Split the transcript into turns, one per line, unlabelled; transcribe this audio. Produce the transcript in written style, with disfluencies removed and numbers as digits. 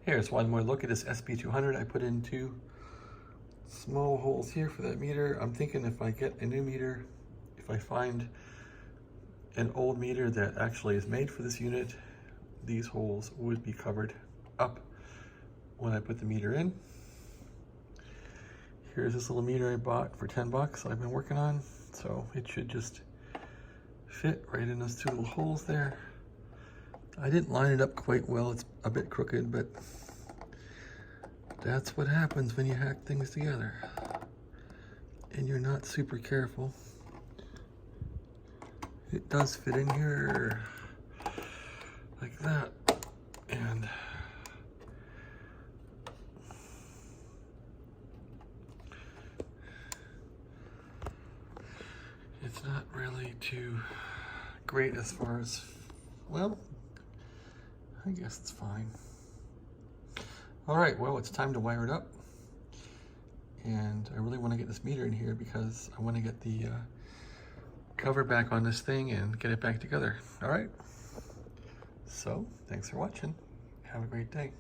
Here's one more look at this SB-200. I put in 2 small holes here for that meter. I'm thinking if I get a new meter, if I find an old meter that actually is made for this unit, these holes would be covered up when I put the meter in. Here's this little meter I bought for 10 bucks I've been working on. So it should just fit right in those 2 little holes there. I didn't line it up quite well. It's a bit crooked, but that's what happens when you hack things together and you're not super careful. It does fit in here like that, and it's not really too great as far as, well, I guess it's fine. All right, well, it's time to wire it up. And I really want to get this meter in here because I want to get the cover back on this thing and get it back together. All right. So, thanks for watching. Have a great day.